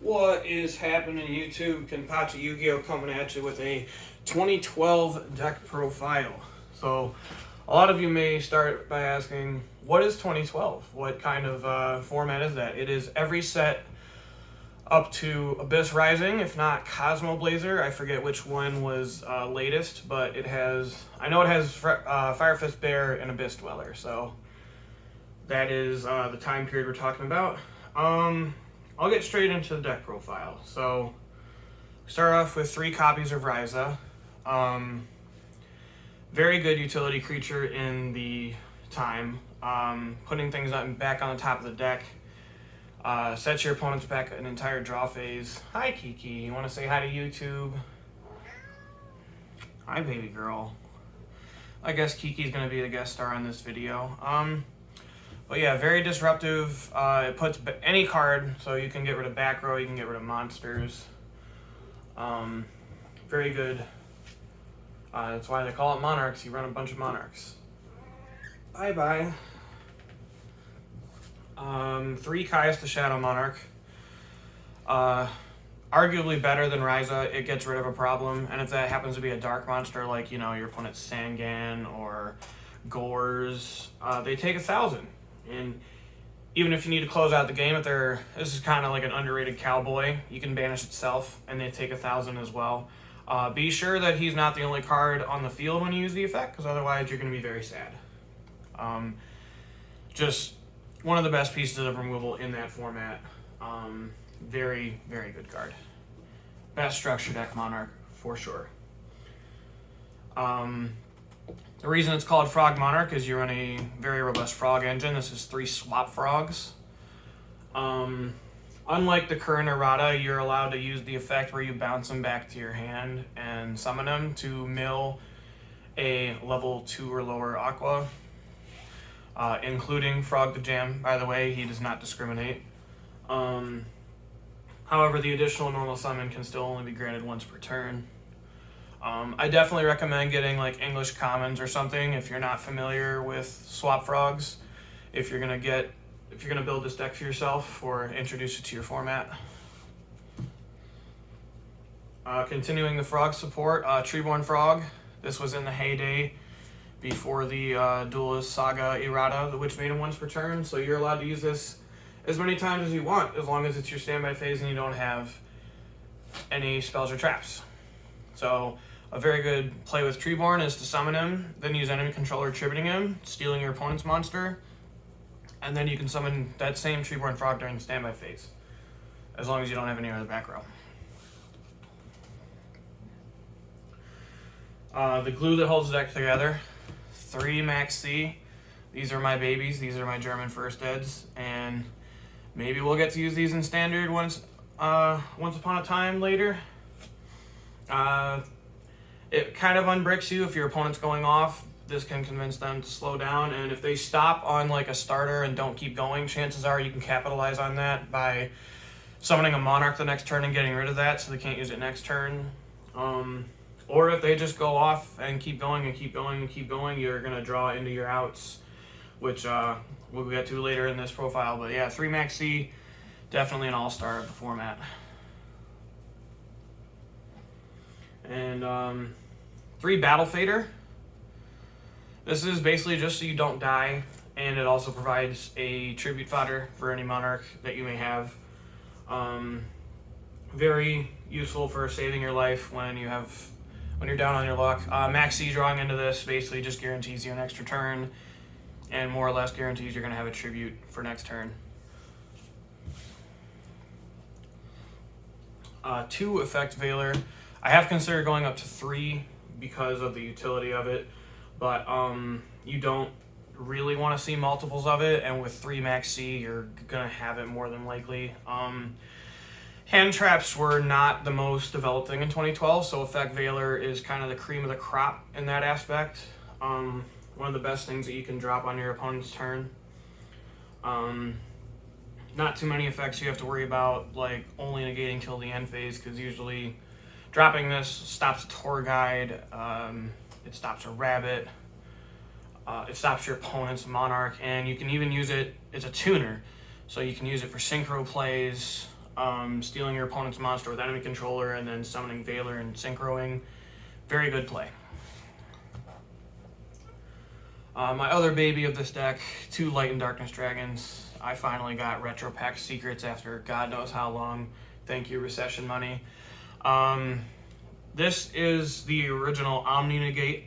What is happening, YouTube? Kenpachi Yugioh coming at you with a 2012 deck profile. So, a lot of you may start by asking, what is 2012? What kind of format is that? It is every set up to Abyss Rising, if not Cozmo Blazer. I forget which one was latest, but it has, I know it has Fire Fist Bear and Abyss Dweller. So, that is the time period we're talking about. I'll get straight into the deck profile. So, start off with 3 copies of Ryza. Very good utility creature in the time. Putting things back on the top of the deck. Sets your opponents back an entire draw phase. Hi, Kiki. You want to say hi to YouTube? Hi, baby girl. I guess Kiki's going to be the guest star on this video. But yeah, very disruptive. It puts any card, so you can get rid of back row, you can get rid of monsters. Very good. That's why they call it Monarchs. You run a bunch of Monarchs. Bye-bye. 3 Kai's the Shadow Monarch. Arguably better than Ryza. It gets rid of a problem, and if that happens to be a dark monster, like, you know, your opponent's Sangan or Gores, they take 1,000. And even if you need to close out the game, this is kind of like an underrated cowboy. You can banish itself, and they take 1,000 as well. Be sure that he's not the only card on the field when you use the effect, because otherwise you're going to be very sad. Just one of the best pieces of removal in that format. Very, very good card. Best structure deck Monarch, for sure. The reason it's called Frog Monarch is you run a very robust frog engine. This is 3 swap frogs. Unlike the current errata, you're allowed to use the effect where you bounce them back to your hand and summon them to mill a level 2 or lower aqua, including Frog the Jam. By the way, he does not discriminate. However, the additional normal summon can still only be granted once per turn. I definitely recommend getting like English Commons or something if you're not familiar with swap frogs. If you're gonna build this deck for yourself or introduce it to your format. Continuing the frog support, Treeborn Frog. This was in the heyday before the Duelist Saga errata, which made him once per turn. So you're allowed to use this as many times as you want, as long as it's your standby phase and you don't have any spells or traps. So a very good play with Treeborn is to summon him, then use enemy controller tributing him, stealing your opponent's monster, and then you can summon that same Treeborn Frog during the standby phase, as long as you don't have any other back row. The glue that holds the deck together, 3 Max C. These are my babies, these are my German first eds, and maybe we'll get to use these in standard once upon a time later. It kind of unbricks you if your opponent's going off. This can convince them to slow down, and if they stop on like a starter and don't keep going, chances are you can capitalize on that by summoning a Monarch the next turn and getting rid of that so they can't use it next turn. Or if they just go off and keep going and keep going and keep going, you're going to draw into your outs, which we'll get to later in this profile. But yeah, 3 Max C, definitely an all-star of the format. And 3 Battle Fader. This is basically just so you don't die, and it also provides a tribute fodder for any Monarch that you may have. Very useful for saving your life when you're down on your luck. Max C drawing into this basically just guarantees you an extra turn, and more or less guarantees you're going to have a tribute for next turn. 2 Effect Veiler. I have considered going up to 3 because of the utility of it, but you don't really want to see multiples of it, and with 3 Max C, you're going to have it more than likely. Hand traps were not the most developed thing in 2012, so Effect Veiler is kind of the cream of the crop in that aspect. One of the best things that you can drop on your opponent's turn. Not too many effects you have to worry about, like only negating till the end phase, because usually dropping this stops a tour guide, it stops a rabbit, it stops your opponent's Monarch, and you can even use it as a tuner. So you can use it for synchro plays, stealing your opponent's monster with enemy controller, and then summoning Veiler and synchroing. Very good play. My other baby of this deck, 2 Light and Darkness Dragons. I finally got Retro Pack Secrets after God knows how long. Thank you, Recession Money. This is the original Omni Negate,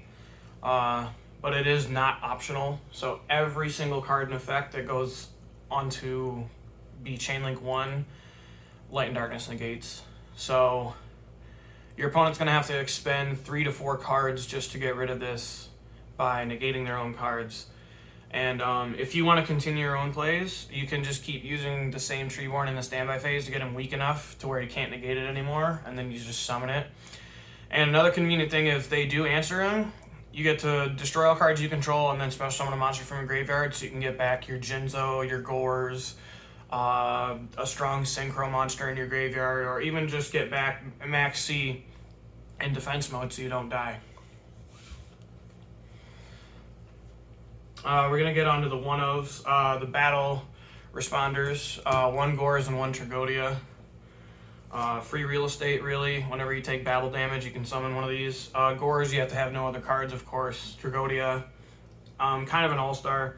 but it is not optional. So every single card in effect that goes onto be Chainlink 1, Light and Darkness negates. So your opponent's going to have to expend 3 to 4 cards just to get rid of this by negating their own cards. And if you want to continue your own plays, you can just keep using the same Treeborn in the standby phase to get him weak enough to where he can't negate it anymore, and then you just summon it. And another convenient thing, if they do answer him, you get to destroy all cards you control and then special summon a monster from your graveyard, so you can get back your Jinzo, your Gores, a strong Synchro monster in your graveyard, or even just get back Max C in defense mode so you don't die. We're going to get onto the one-ofs, the battle responders, 1 Gores and 1 Tragodia. Free real estate, really. Whenever you take battle damage, you can summon one of these. Gores, you have to have no other cards, of course. Tragodia, kind of an all-star.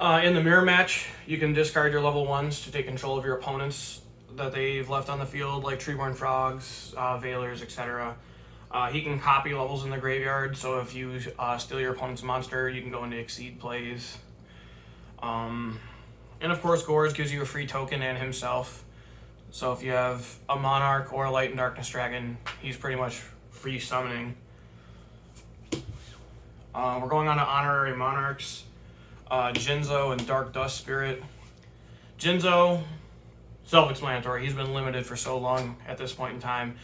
In the mirror match, you can discard your level 1s to take control of your opponents that they've left on the field, like Treeborn Frogs, Veilers, etc. He can copy levels in the graveyard, so if you steal your opponent's monster, you can go into Exceed plays. And of course, Gores gives you a free token and himself. So if you have a Monarch or a Light and Darkness Dragon, he's pretty much free summoning. We're going on to Honorary Monarchs. Jinzo and Dark Dust Spirit. Jinzo, self-explanatory. He's been limited for so long at this point in time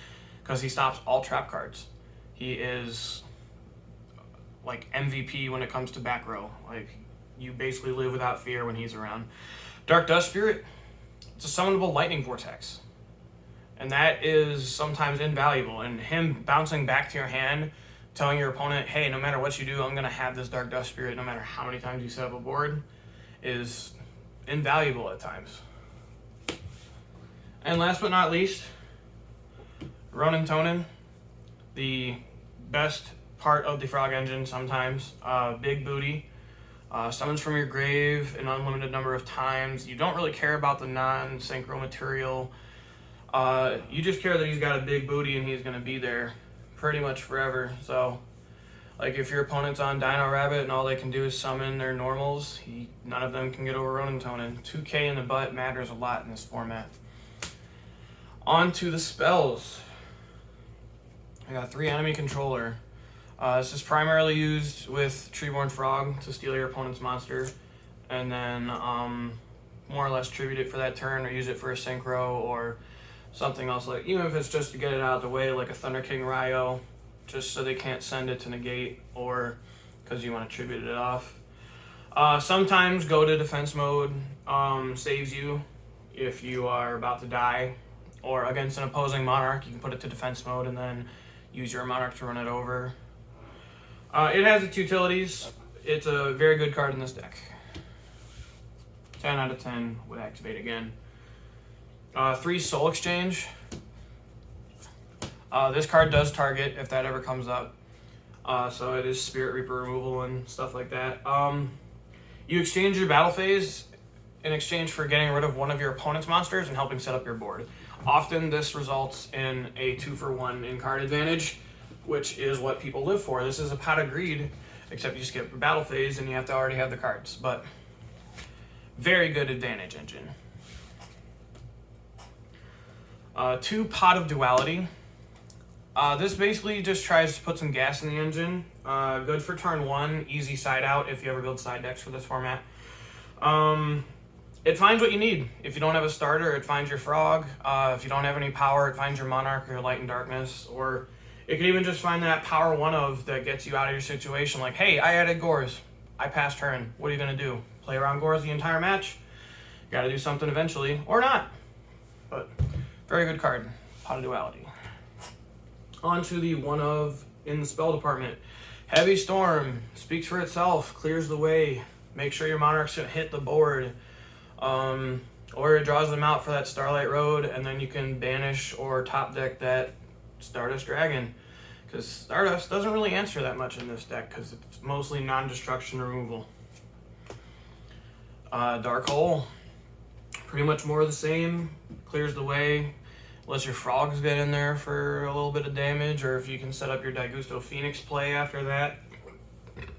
because he stops all trap cards. He is like MVP when it comes to back row. Like, you basically live without fear when he's around. Dark Dust Spirit, it's a summonable lightning vortex. And that is sometimes invaluable. And him bouncing back to your hand, telling your opponent, hey, no matter what you do, I'm going to have this Dark Dust Spirit no matter how many times you set up a board, is invaluable at times. And last but not least, Ronin Tonin, the best part of the Frog engine sometimes. Big booty. Summons from your grave an unlimited number of times. You don't really care about the non-synchro material. You just care that he's got a big booty and he's going to be there pretty much forever. So, like, if your opponent's on Dino Rabbit and all they can do is summon their normals, none of them can get over Ronin Tonin. 2k in the butt matters a lot in this format. On to the spells. I got 3 enemy controller. This is primarily used with Treeborn Frog to steal your opponent's monster, and then more or less tribute it for that turn, or use it for a synchro or something else, like even if it's just to get it out of the way, like a Thunder King Ryo, just so they can't send it to negate, or because you want to tribute it off. Sometimes go to defense mode saves you if you are about to die, or against an opposing Monarch, you can put it to defense mode and then use your Monarch to run it over. It has its utilities. It's a very good card in this deck. 10 out of 10 would activate again. 3 Soul Exchange. This card does target if that ever comes up. So it is Spirit Reaper removal and stuff like that. You exchange your battle phase in exchange for getting rid of one of your opponent's monsters and helping set up your board. Often this results in a 2-for-1 in card advantage, which is what people live for. This is a Pot of Greed, except you skip battle phase and you have to already have the cards. But very good advantage engine. 2 Pot of Duality. This basically just tries to put some gas in the engine. Good for turn 1, easy side out if you ever build side decks for this format. It finds what you need. If you don't have a starter, it finds your Frog. If you don't have any power, it finds your Monarch or your Light and Darkness. Or it could even just find that power 1-of that gets you out of your situation. Like, hey, I added Gores. I passed turn. What are you going to do? Play around Gores the entire match? You got to do something eventually. Or not. But very good card. Pot of Duality. On to the 1-of in the spell department. Heavy Storm. Speaks for itself. Clears the way. Make sure your Monarchs hit the board. or it draws them out for that Starlight Road, and then you can banish or top deck that Stardust Dragon. Because Stardust doesn't really answer that much in this deck because it's mostly non-destruction removal. Dark Hole, pretty much more of the same, clears the way. Unless your frogs get in there for a little bit of damage, or if you can set up your Daigusto Phoenix play after that.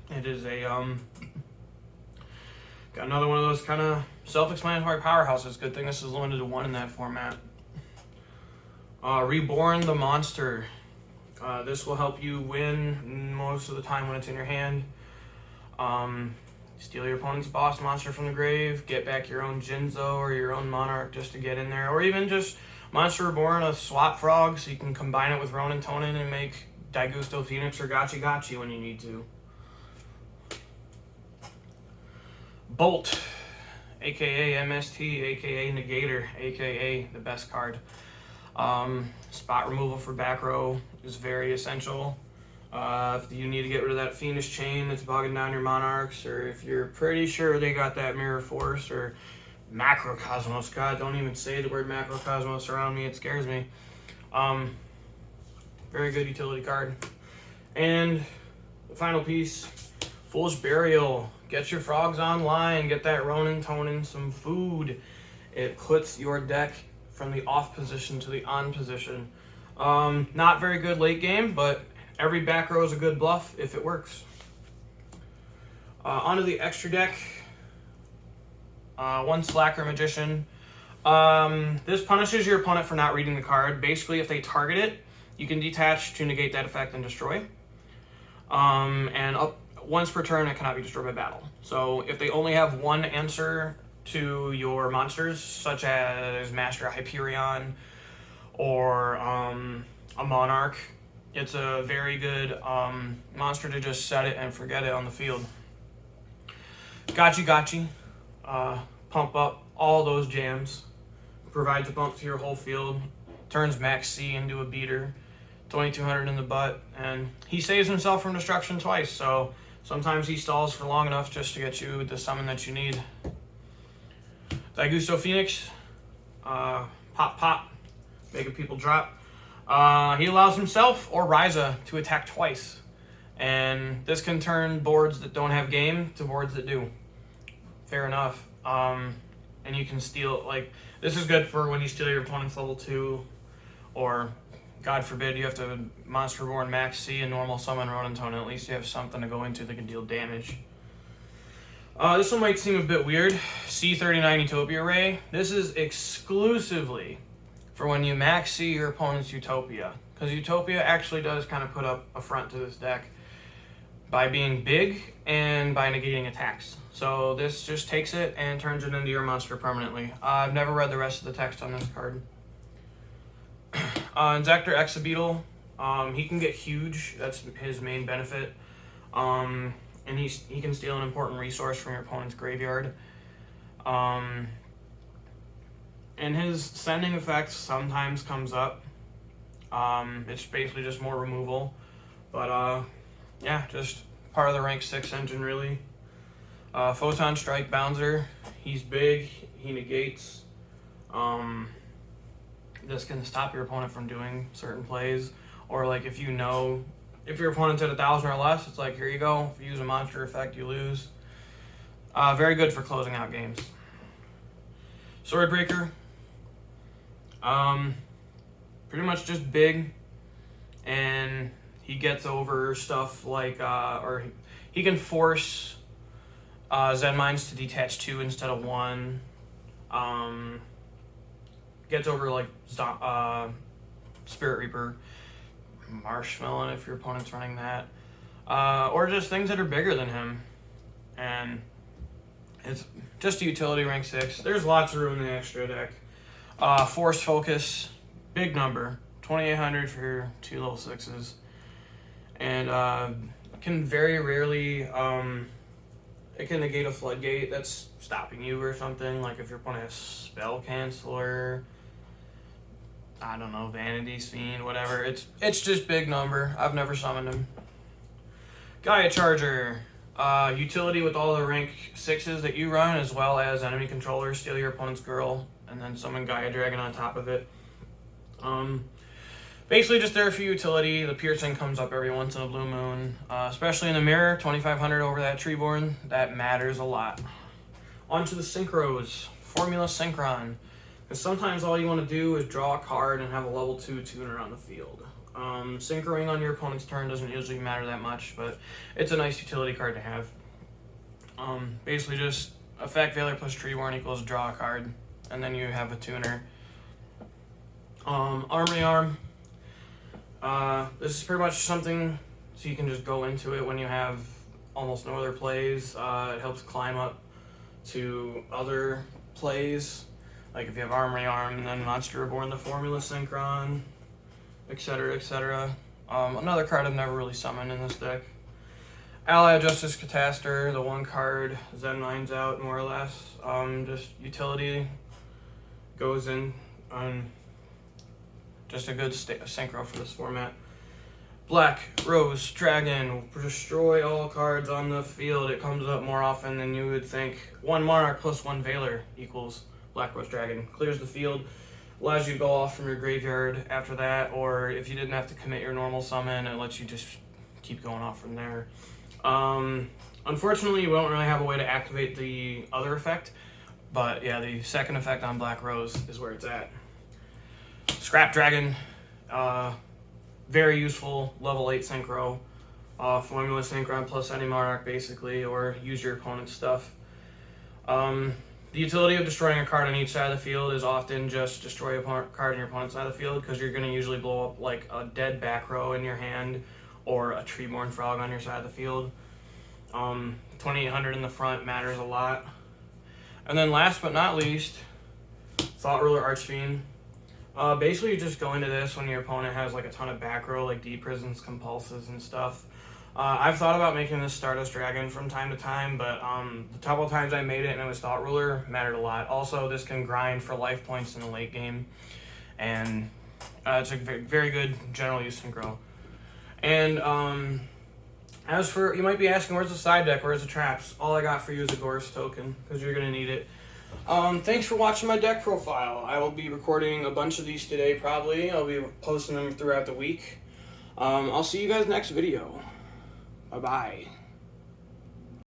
It is a, got another one of those kind of self-explanatory powerhouses. Good thing this is limited to 1 in that format. Reborn the Monster. This will help you win most of the time when it's in your hand. Steal your opponent's boss monster from the grave, get back your own Jinzo or your own Monarch just to get in there, or even just Monster Reborn, a swap frog, so you can combine it with Ronin Tonin and make Daigusto Phoenix or Gachi Gachi when you need to. Bolt, aka MST, aka Negator, aka the best card. Spot removal for back row is very essential. If you need to get rid of that Fiendish Chain that's bogging down your Monarchs, or if you're pretty sure they got that Mirror Force or Macrocosmos. God, don't even say the word Macrocosmos around me, it scares me. Very good utility card. And the final piece, Foolish Burial. Get your frogs online, get that Ronin Tonin some food. It puts your deck from the off position to the on position. Not very good late game, but every back row is a good bluff if it works. Onto the extra deck. 1 Slacker Magician. This punishes your opponent for not reading the card. Basically, if they target it, you can detach to negate that effect and destroy. And once per turn, it cannot be destroyed by battle. So if they only have 1 answer to your monsters, such as Master Hyperion or a Monarch, it's a very good monster to just set it and forget it on the field. Gachi Gachi. Pump up all those jams, provides a bump to your whole field, turns Max C into a beater, 2200 in the butt, and he saves himself from destruction twice, so sometimes he stalls for long enough just to get you the summon that you need. Daigusto Phoenix, pop pop, making people drop. He allows himself or Ryza to attack twice, and this can turn boards that don't have game to boards that do. Fair enough. And you can steal, like, this is good for when you steal your opponent's level 2, or, God forbid, you have to Monster Reborn Max C and normal summon Ronin Tonin. At least you have something to go into that can deal damage. This one might seem a bit weird. C39 Utopia Ray. This is exclusively for when you Max C your opponent's Utopia, because Utopia actually does kind of put up a front to this deck by being big and by negating attacks. So this just takes it and turns it into your monster permanently. I've never read the rest of the text on this card. Inzektor Exabeetle, he can get huge. That's his main benefit. And he can steal an important resource from your opponent's graveyard. And his sending effect sometimes comes up. It's basically just more removal. But yeah, just part of the rank 6 engine, really. Photon Strike Bouncer. He's big. He negates. This can stop your opponent from doing certain plays. Or, like, if you know, if your opponent's at 1,000 or less, it's like, here you go. If you use a monster effect, you lose. Very good for closing out games. Swordbreaker. Pretty much just big. And he gets over stuff like, or he can force Zen Mines to detach 2 instead of 1. Gets over like Spirit Reaper, Marshmallow if your opponent's running that, or just things that are bigger than him. And it's just a utility rank 6. There's lots of room in the extra deck. Force Focus, big number, 2800 for 2 level 6s. And can very rarely, it can negate a Floodgate that's stopping you or something. Like if your opponent has Spell Canceller, I don't know, Vanity's Fiend, whatever. It's just big number. I've never summoned him. Gaia Charger. Utility with all the rank 6s that you run, as well as enemy controllers, steal your opponent's girl, and then summon Gaia Dragon on top of it. Basically just there for utility. The piercing comes up every once in a blue moon, especially in the mirror, 2500 over that Treeborn. That matters a lot. On to the synchros. Formula Synchron. Because sometimes all you want to do is draw a card and have a level 2 tuner on the field. Synchroing on your opponent's turn doesn't usually matter that much, but it's a nice utility card to have. Basically just effect Valor plus Treeborn equals draw a card, and then you have a tuner. Armory Arm. This is pretty much something so you can just go into it when you have almost no other plays. It helps climb up to other plays, like if you have Armory Arm and then Monster Reborn, the Formula Synchron, etc., etc. Another card I've never really summoned in this deck. Ally Justice Cataster, the one card Zen lines out more or less. Just utility goes in on just a good synchro for this format. Black Rose Dragon, destroy all cards on the field. It comes up more often than you would think. 1 Monarch plus 1 Valor equals Black Rose Dragon. Clears the field, allows you to go off from your graveyard after that, or if you didn't have to commit your normal summon, it lets you just keep going off from there. Unfortunately, we don't really have a way to activate the other effect, but yeah, the second effect on Black Rose is where it's at. Scrap Dragon, very useful, level 8 synchro. Formula Synchron plus any Monarch basically, or use your opponent's stuff. The utility of destroying a card on each side of the field is often just destroy a card on your opponent's side of the field, because you're going to usually blow up like a dead back row in your hand or a Treeborn Frog on your side of the field. 2800 in the front matters a lot. And then last but not least, Thought Ruler Archfiend. Basically you just go into this when your opponent has like a ton of back row, like deep prisons, compulses, and stuff. I've thought about making this Stardust Dragon from time to time, but the couple times I made it and it was Thought Ruler mattered a lot. Also, this can grind for life points in the late game, and it's a very good general use synchro. And as for, you might be asking, where's the side deck, where's the traps? All I got for you is a Gorse token, because you're going to need it. Thanks for watching my deck profile. I will be recording a bunch of these today probably. I'll be posting them throughout the week. I'll see you guys next video. Bye-bye.